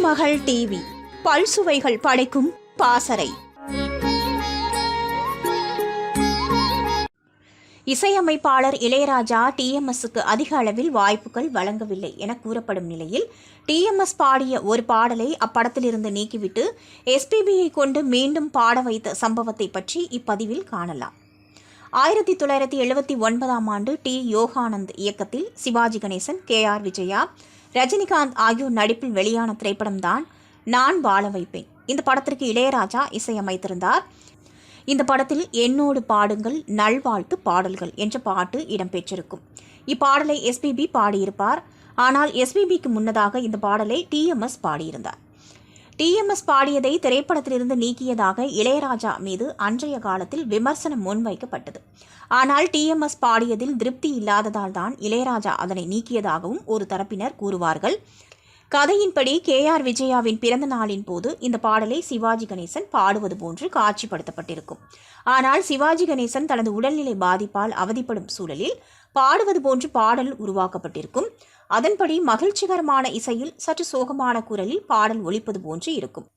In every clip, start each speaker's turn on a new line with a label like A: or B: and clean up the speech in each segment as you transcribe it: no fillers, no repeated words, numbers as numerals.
A: திருமகள் TV பல்சுவைகள் படைக்கும் பாசறை. இசையமைப்பாளர் இளையராஜா டிஎம்எஸ்க்கு அதிக அளவில் வாய்ப்புகள் வழங்கவில்லை என கூறப்படும் நிலையில் டிஎம்எஸ் பாடிய ஒரு பாடலை அப்படத்திலிருந்து நீக்கிவிட்டு எஸ்பிபியை கொண்டு மீண்டும் பாட வைத்த சம்பவத்தை பற்றி இப்பதிவில் காணலாம். 1979ஆம் ஆண்டு டி. யோகானந்த் இயக்கத்தில் சிவாஜி கணேசன், KR விஜயா, ரஜினிகாந்த் ஆகியோர் நடிப்பில் வெளியான திரைப்படம்தான் நான் வாழ வைப்பேன். இந்த படத்திற்கு இளையராஜா இசையமைத்திருந்தார். இந்த படத்தில் என்னோடு பாடுங்கள் நல்வாழ்த்து பாடல்கள் என்ற பாட்டு இடம்பெற்றிருக்கும். இப்பாடலை எஸ்பிபி பாடியிருப்பார். ஆனால் எஸ்பிபிக்கு முன்னதாக இந்த பாடலை டிஎம்எஸ் பாடியிருந்தார். டிஎம்எஸ் பாடியதை திரைப்படத்திலிருந்து நீக்கியதாக இளையராஜா மீது அன்றைய காலத்தில் விமர்சனம் முன்வைக்கப்பட்டது. ஆனால் டிஎம்எஸ் பாடியதில் திருப்தி இல்லாததால் தான் இளையராஜா அதனை நீக்கியதாகவும் ஒரு தரப்பினர் கூறுவார்கள். கதையின்படி KR விஜயாவின் பிறந்த நாளின் போது இந்த பாடலை சிவாஜி கணேசன் பாடுவது போன்று காட்சிப்படுத்தப்பட்டிருக்கும். ஆனால் சிவாஜி கணேசன் தனது உடல்நிலை பாதிப்பால் அவதிப்படும் சூழலில் பாடுவது போன்று பாடல் உருவாக்கப்பட்டிருக்கும். அதன்படி மகிழ்ச்சிகரமான இசையில் சற்று சோகமான குரலில் பாடல் ஒலிப்பது போன்று இருக்கும்.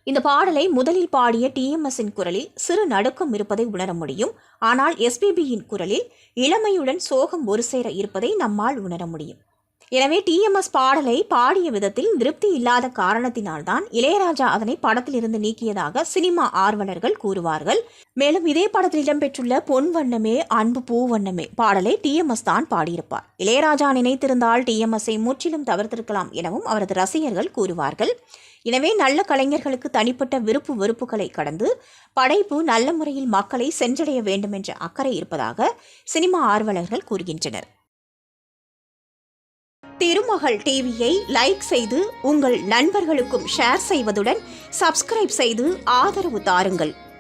A: இந்த பாடலை முதலில் பாடிய டிஎம்எஸ்ஸின் குரலில் சிறு நடுக்கம் இருப்பதை உணர முடியும். ஆனால் எஸ்பிபியின் குரலில் இளமையுடன் சோகம் ஒரு சேர இருப்பதை நம்மால் உணர முடியும். எனவே டிஎம்எஸ் பாடலை பாடிய விதத்தில் திருப்தி இல்லாத காரணத்தினால்தான் இளையராஜா அதனை படத்திலிருந்து நீக்கியதாக சினிமா ஆர்வலர்கள் கூறுவார்கள். மேலும் இதே படத்தில் இடம்பெற்றுள்ள பொன் வண்ணமே அன்பு பூ வண்ணமே பாடலை டிஎம்எஸ் தான் பாடியிருப்பார். இளையராஜா நினைத்திருந்தால் டிஎம்எஸ்ஸை முற்றிலும் தவிர்த்திருக்கலாம் எனவும் அவரது ரசிகர்கள் கூறுவார்கள். எனவே நல்ல கலைஞர்களுக்கு தனிப்பட்ட விருப்பு வெறுப்புகளை கடந்து படைப்பு நல்ல முறையில் மக்களை சென்றடைய வேண்டும் என்ற அக்கறை இருப்பதாக சினிமா ஆர்வலர்கள் கூறுகின்றனர். திருமகள் டிவியை லைக் செய்து உங்கள் நண்பர்களுக்கும் ஷேர் செய்வதுடன் சப்ஸ்கிரைப் செய்து ஆதரவு தாருங்கள்.